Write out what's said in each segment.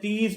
30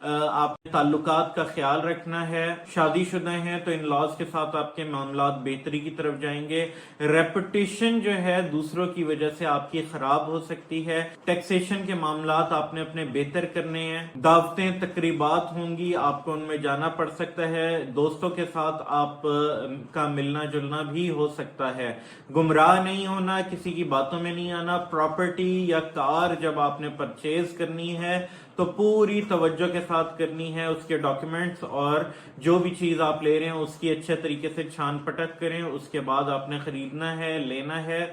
آپ تعلقات کا خیال رکھنا ہے. شادی شدہ ہیں تو ان لاز کے ساتھ آپ کے معاملات بہتری کی طرف جائیں گے. ریپوٹیشن جو ہے دوسروں کی وجہ سے آپ کی خراب ہو سکتی ہے. ٹیکسیشن کے معاملات آپ نے اپنے بہتر کرنے ہیں. دعوتیں تقریبات ہوں گی، آپ کو ان میں جانا پڑ سکتا ہے. دوستوں کے ساتھ آپ کا ملنا جلنا بھی ہو سکتا ہے. گمراہ نہیں ہونا، کسی کی باتوں میں نہیں آنا. پراپرٹی یا کار جب آپ نے پرچیز کرنی ہے تو پوری توجہ کے ساتھ کرنی ہے. اس کے ڈاکیومنٹس اور جو بھی چیز آپ لے رہے ہیں اس کی اچھے طریقے سے چھان پٹک کریں. اس کے بعد آپ نے خریدنا ہے، لینا ہے.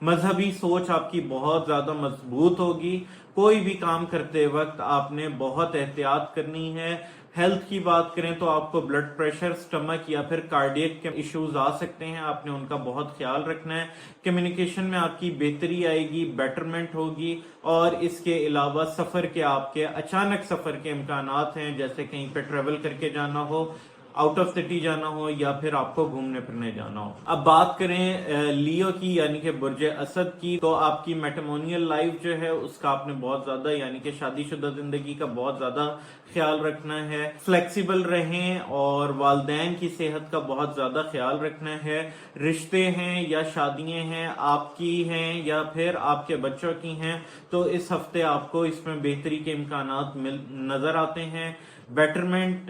مذہبی سوچ آپ کی بہت زیادہ مضبوط ہوگی. کوئی بھی کام کرتے وقت آپ نے بہت احتیاط کرنی ہے. ہیلتھ کی بات کریں تو آپ کو بلڈ پریشر، سٹمک یا پھر کارڈیک کے ایشوز آ سکتے ہیں، آپ نے ان کا بہت خیال رکھنا ہے. کمیونیکیشن میں آپ کی بہتری آئے گی، بیٹرمنٹ ہوگی. اور اس کے علاوہ سفر کے آپ کے اچانک سفر کے امکانات ہیں، جیسے کہیں پہ ٹریول کر کے جانا ہو، آؤٹ آف سٹی جانا ہو یا پھر آپ کو گھومنے پھرنے جانا ہو. اب بات کریں لیو کی یعنی کہ برج اسد کی، تو آپ کی میٹرمونیل لائف جو ہے اس کا آپ نے بہت زیادہ یعنی کہ شادی شدہ زندگی کا بہت زیادہ خیال رکھنا ہے. فلیکسیبل رہیں اور والدین کی صحت کا بہت زیادہ خیال رکھنا ہے. رشتے ہیں یا شادیاں ہیں، آپ کی ہیں یا پھر آپ کے بچوں کی ہیں، تو اس ہفتے آپ کو اس میں بہتری کے امکانات نظر آتے ہیں. بیٹرمنٹ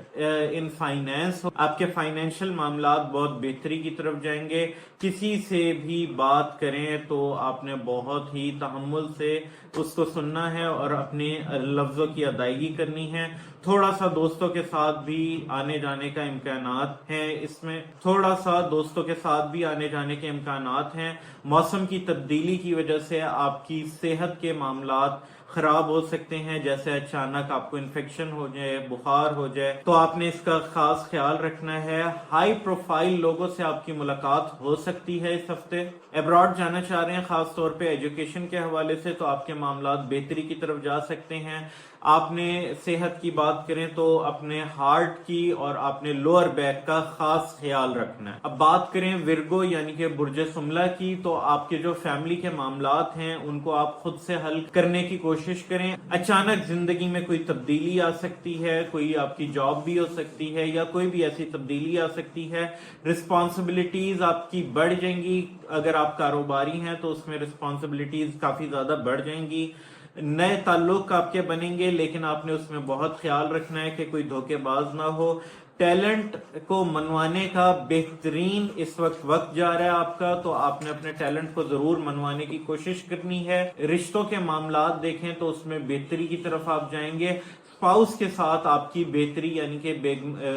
ان فائنینس، آپ کے فائنینشل معاملات بہت بہتری کی طرف جائیں گے. کسی سے بھی بات کریں تو آپ نے بہت ہی تحمل سے اس کو سننا ہے اور اپنے لفظوں کی ادائیگی کرنی ہے. تھوڑا سا دوستوں کے ساتھ بھی آنے جانے کا امکانات ہیں، اس میں تھوڑا سا دوستوں کے ساتھ بھی آنے جانے کے امکانات ہیں. موسم کی تبدیلی کی وجہ سے آپ کی صحت کے معاملات خراب ہو سکتے ہیں، جیسے اچانک آپ کو انفیکشن ہو جائے، بخار ہو جائے، تو آپ نے اس کا خاص خیال رکھنا ہے. ہائی پروفائل لوگوں سے آپ کی ملاقات ہو سکتی ہے اس ہفتے. ابراڈ جانا چاہ رہے ہیں خاص طور پہ ایجوکیشن کے حوالے سے، تو آپ کے معاملات بہتری کی طرف جا سکتے ہیں. آپ نے صحت کی بات کریں تو اپنے ہارٹ کی اور اپنے لوور بیک کا خاص خیال رکھنا ہے. اب بات کریں ورگو یعنی کہ برج سملہ کی، تو آپ کے جو فیملی کے معاملات ہیں ان کو آپ خود سے حل کرنے کی کوشش کریں. اچانک زندگی میں کوئی تبدیلی آ سکتی ہے، کوئی آپ کی جاب بھی ہو سکتی ہے یا کوئی بھی ایسی تبدیلی آ سکتی ہے. رسپانسبلٹیز آپ کی بڑھ جائیں گی. اگر آپ کاروباری ہیں تو اس میں رسپانسبلٹیز کافی زیادہ بڑھ جائیں گی. نئے تعلق آپ کے بنیں گے، لیکن آپ نے اس میں بہت خیال رکھنا ہے کہ کوئی دھوکے باز نہ ہو. ٹیلنٹ کو منوانے کا بہترین اس وقت جا رہا ہے آپ کا، تو آپ نے اپنے ٹیلنٹ کو ضرور منوانے کی کوشش کرنی ہے. رشتوں کے معاملات دیکھیں تو اس میں بہتری کی طرف آپ جائیں گے. اسپاؤس کے ساتھ آپ کی بہتری یعنی کہ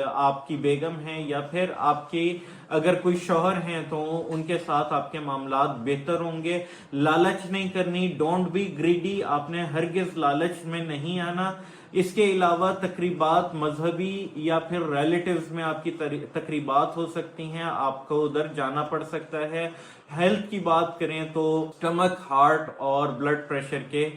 آپ کی بیگم ہیں یا پھر آپ کی اگر کوئی شوہر ہیں تو ان کے ساتھ آپ کے معاملات بہتر ہوں گے. لالچ نہیں کرنی، ڈونٹ بی گریڈی، آپ نے ہرگز لالچ میں نہیں آنا. اس کے علاوہ تقریبات مذہبی یا پھر ریلیٹیوز میں آپ کی تقریبات ہو سکتی ہیں، آپ کو ادھر جانا پڑ سکتا ہے. ہیلتھ کی بات کریں تو سٹمک، ہارٹ اور بلڈ پریشر کے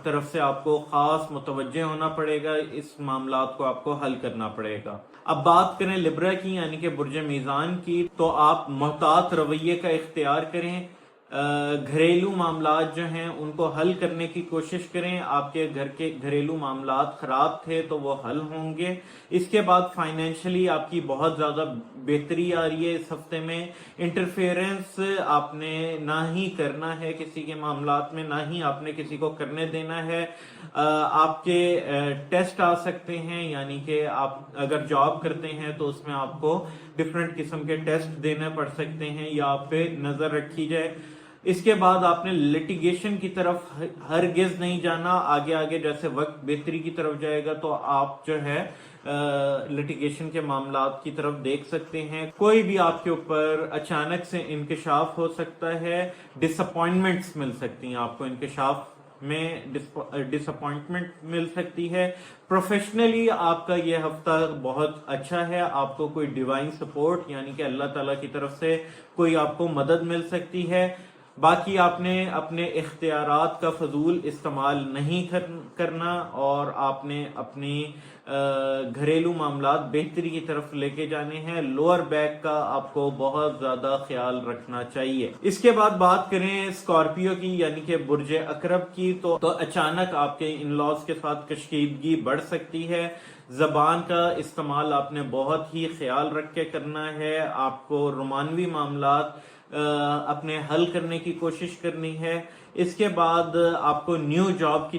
طرف سے آپ کو خاص متوجہ ہونا پڑے گا. اس معاملات کو آپ کو حل کرنا پڑے گا. اب بات کریں لبرا کی یعنی کہ برج میزان کی، تو آپ محتاط رویے کا اختیار کریں. گھریلو معاملات جو ہیں ان کو حل کرنے کی کوشش کریں. آپ کے گھر کے گھریلو معاملات خراب تھے تو وہ حل ہوں گے. اس کے بعد فائنینشلی آپ کی بہت زیادہ بہتری آ رہی ہے اس ہفتے میں. انٹرفیئرنس آپ نے نہ ہی کرنا ہے کسی کے معاملات میں، نہ ہی آپ نے کسی کو کرنے دینا ہے. آپ کے ٹیسٹ آ سکتے ہیں، یعنی کہ آپ اگر جاب کرتے ہیں تو اس میں آپ کو ڈفرینٹ قسم کے ٹیسٹ دینے پڑ سکتے ہیں یا آپ پہ نظر رکھی جائے. اس کے بعد آپ نے لٹیگیشن کی طرف ہرگز نہیں جانا. آگے آگے جیسے وقت بہتری کی طرف جائے گا تو آپ جو ہے لٹیگیشن کے معاملات کی طرف دیکھ سکتے ہیں. کوئی بھی آپ کے اوپر اچانک سے انکشاف ہو سکتا ہے. ڈس اپوائنٹمنٹس مل سکتی ہیں آپ کو، انکشاف میں ڈس اپوائنٹمنٹ مل سکتی ہے. پروفیشنلی آپ کا یہ ہفتہ بہت اچھا ہے. آپ کو کوئی ڈیوائن سپورٹ یعنی کہ اللہ تعالیٰ کی طرف سے کوئی آپ کو مدد مل سکتی ہے. باقی آپ نے اپنے اختیارات کا فضول استعمال نہیں کرنا، اور آپ نے اپنی گھریلو معاملات بہتری کی طرف لے کے جانے ہیں۔ لوور بیک کا آپ کو بہت زیادہ خیال رکھنا چاہیے۔ اس کے بعد بات کریں اسکارپیو کی یعنی کہ برج عقرب کی، تو اچانک آپ کے ان لاز کے ساتھ کشیدگی بڑھ سکتی ہے۔ زبان کا استعمال آپ نے بہت ہی خیال رکھ کے کرنا ہے۔ آپ کو رومانوی معاملات اپنے حل کرنے کی کوشش کرنی ہے۔ اس کے بعد آپ کو نیو جاب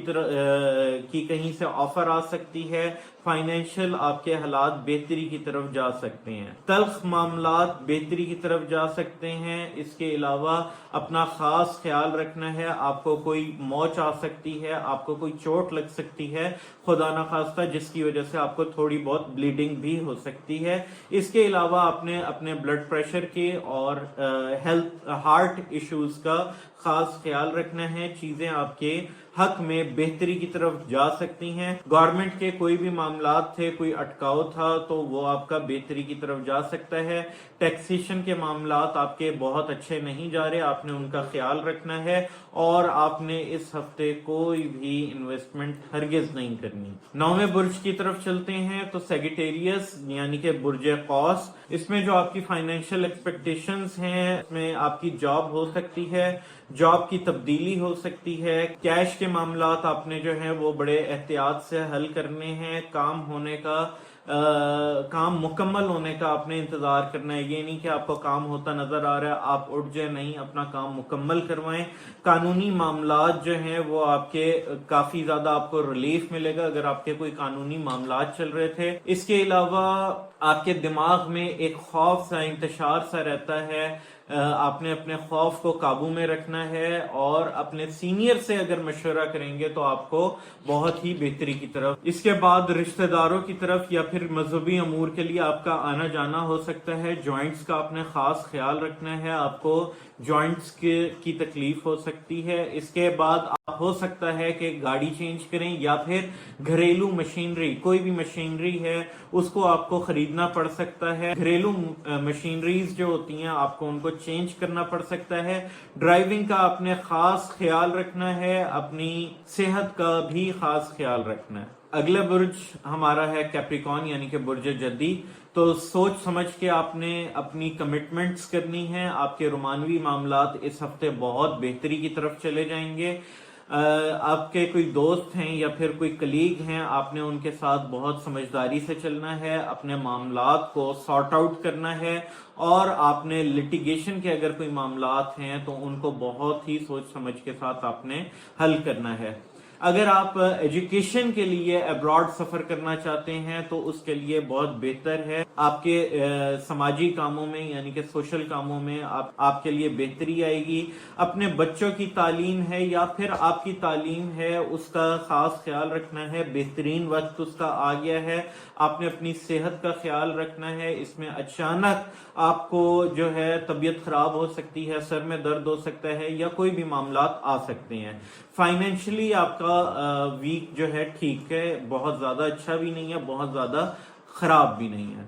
کی کہیں سے آفر آ سکتی ہے۔ فائنینشیل آپ کے حالات بہتری کی طرف جا سکتے ہیں۔ تلخ معاملات بہتری کی طرف جا سکتے ہیں۔ اس کے علاوہ اپنا خاص خیال رکھنا ہے۔ آپ کو کوئی موچ آ سکتی ہے، آپ کو کوئی چوٹ لگ سکتی ہے خدا نخواستہ، جس کی وجہ سے آپ کو تھوڑی بہت بلیڈنگ بھی ہو سکتی ہے۔ اس کے علاوہ آپ نے اپنے بلڈ پریشر کے اور ہارٹ ایشوز کا خاص خیال رکھنا ہے۔ چیزیں آپ کے حق میں بہتری کی طرف جا سکتی ہیں۔ گورنمنٹ کے کوئی بھی معاملات تھے، کوئی اٹکاؤ تھا، تو وہ آپ کا بہتری کی طرف جا سکتا ہے۔ ٹیکسیشن کے معاملات آپ کے بہت اچھے نہیں جا رہے، آپ نے ان کا خیال رکھنا ہے، اور آپ نے اس ہفتے کوئی بھی انویسٹمنٹ ہرگز نہیں کرنی۔ 9ویں برج کی طرف چلتے ہیں تو سیگیٹیریس یعنی کہ برج قوس، اس میں جو آپ کی فائنینشیل ایکسپیکٹیشنز ہیں، اس میں آپ کی جاب ہو سکتی ہے، جاب کی تبدیلی ہو سکتی ہے۔ کیش کے معاملات آپ نے جو ہیں وہ بڑے احتیاط سے حل کرنے ہیں۔ کام مکمل ہونے کا آپ نے انتظار کرنا ہے۔ یہ نہیں کہ آپ کو کام ہوتا نظر آ رہا ہے آپ اٹھ جائیں، نہیں، اپنا کام مکمل کروائیں۔ قانونی معاملات جو ہیں وہ آپ کے کافی زیادہ آپ کو ریلیف ملے گا اگر آپ کے کوئی قانونی معاملات چل رہے تھے۔ اس کے علاوہ آپ کے دماغ میں ایک خوف سا انتشار سا رہتا ہے، آپ نے اپنے خوف کو قابو میں رکھنا ہے، اور اپنے سینئر سے اگر مشورہ کریں گے تو آپ کو بہت ہی بہتری کی طرف۔ اس کے بعد رشتہ داروں کی طرف یا پھر مذہبی امور کے لیے آپ کا آنا جانا ہو سکتا ہے۔ جوائنٹس کا آپ نے خاص خیال رکھنا ہے، آپ کو جوائنٹس کی تکلیف ہو سکتی ہے۔ اس کے بعد آپ ہو سکتا ہے کہ گاڑی چینج کریں، یا پھر گھریلو مشینری، کوئی بھی مشینری ہے اس کو آپ کو خریدنا پڑ سکتا ہے۔ گھریلو مشینریز جو ہوتی ہیں آپ کو ان کو چینج کرنا پڑ سکتا ہے۔ ڈرائیونگ کا آپ نے خاص خیال رکھنا ہے، اپنی صحت کا بھی خاص خیال رکھنا ہے۔ اگلا برج ہمارا ہے کیپریکون یعنی کہ برج جدی، تو سوچ سمجھ کے آپ نے اپنی کمٹمنٹس کرنی ہیں۔ آپ کے رومانوی معاملات اس ہفتے بہت بہتری کی طرف چلے جائیں گے۔ آپ کے کوئی دوست ہیں یا پھر کوئی کلیگ ہیں، آپ نے ان کے ساتھ بہت سمجھداری سے چلنا ہے، اپنے معاملات کو سارٹ آؤٹ کرنا ہے، اور آپ نے لٹیگیشن کے اگر کوئی معاملات ہیں تو ان کو بہت ہی سوچ سمجھ کے ساتھ آپ نے حل کرنا ہے۔ اگر آپ ایجوکیشن کے لیے ابراڈ سفر کرنا چاہتے ہیں تو اس کے لیے بہت بہتر ہے۔ آپ کے سماجی کاموں میں یعنی کہ سوشل کاموں میں آپ کے لیے بہتری آئے گی۔ اپنے بچوں کی تعلیم ہے یا پھر آپ کی تعلیم ہے، اس کا خاص خیال رکھنا ہے، بہترین وقت اس کا آ گیا ہے۔ آپ نے اپنی صحت کا خیال رکھنا ہے۔ اس میں اچانک آپ کو جو ہے طبیعت خراب ہو سکتی ہے، سر میں درد ہو سکتا ہے، یا کوئی بھی معاملات آ سکتے ہیں۔ فائنینشلی آپ کا ویک جو ہے ٹھیک ہے، بہت زیادہ اچھا بھی نہیں ہے، بہت زیادہ خراب بھی نہیں ہے۔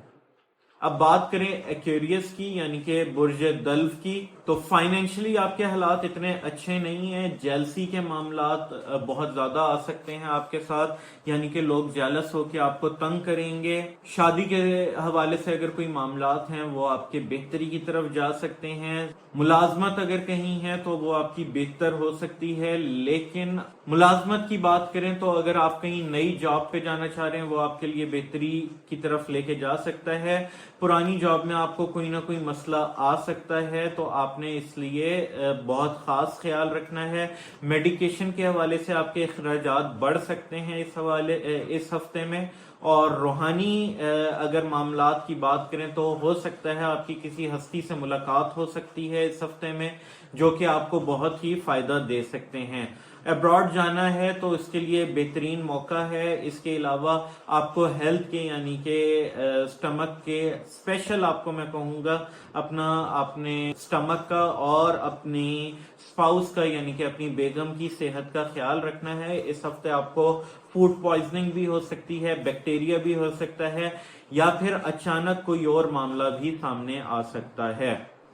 اب بات کریں ایکویریس کی یعنی کہ برج دلو کی، تو فائنینشلی آپ کے حالات اتنے اچھے نہیں ہیں۔ جیلسی کے معاملات بہت زیادہ آ سکتے ہیں آپ کے ساتھ، یعنی کہ لوگ جیلس ہو کے آپ کو تنگ کریں گے۔ شادی کے حوالے سے اگر کوئی معاملات ہیں وہ آپ کے بہتری کی طرف جا سکتے ہیں۔ ملازمت اگر کہیں ہے تو وہ آپ کی بہتر ہو سکتی ہے، لیکن ملازمت کی بات کریں تو اگر آپ کہیں نئی جاب پہ جانا چاہ رہے ہیں وہ آپ کے لیے بہتری کی طرف لے کے جا سکتا ہے۔ پرانی جاب میں آپ کو کوئی نہ کوئی مسئلہ آ سکتا ہے، تو آپ نے اس لیے بہت خاص خیال رکھنا ہے۔ میڈیکیشن کے حوالے سے آپ کے اخراجات بڑھ سکتے ہیں اس ہفتے میں، اور روحانی اگر معاملات کی بات کریں تو ہو سکتا ہے آپ کی کسی ہستی سے ملاقات ہو سکتی ہے اس ہفتے میں، جو کہ آپ کو بہت ہی فائدہ دے سکتے ہیں۔ ابراڈ جانا ہے تو اس کے لیے بہترین موقع ہے۔ اس کے علاوہ آپ کو ہیلتھ کے یعنی کہ سٹمک کے اسپیشل آپ کو میں کہوں گا اپنے سٹمک کا اور اپنی اسپاؤس کا یعنی کہ اپنی بیگم کی صحت کا خیال رکھنا ہے۔ اس ہفتے آپ کو فوڈ پوائزننگ بھی ہو سکتی ہے، بیکٹیریا بھی ہو سکتا ہے، یا پھر اچانک کوئی اور معاملہ بھی سامنے آ سکتا ہے۔